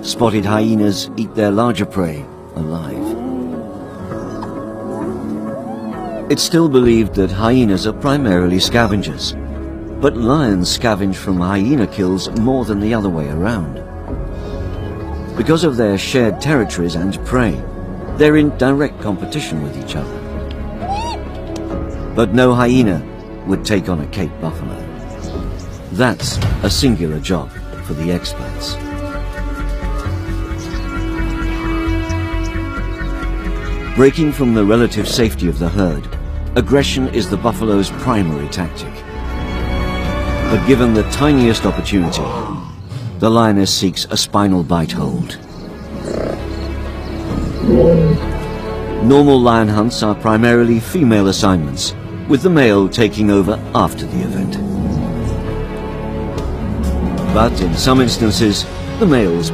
Spotted hyenas eat their larger prey alive. It's still believed that hyenas are primarily scavengers, but lions scavenge from hyena kills more than the other way around. Because of their shared territories and prey, they're in direct competition with each other. But no hyena would take on a Cape buffalo. That's a singular job for the experts. Breaking from the relative safety of the herd, aggression is the buffalo's primary tactic. But given the tiniest opportunity, the lioness seeks a spinal bite hold. Normal lion hunts are primarily female assignments, with the male taking over after the event. But in some instances, the males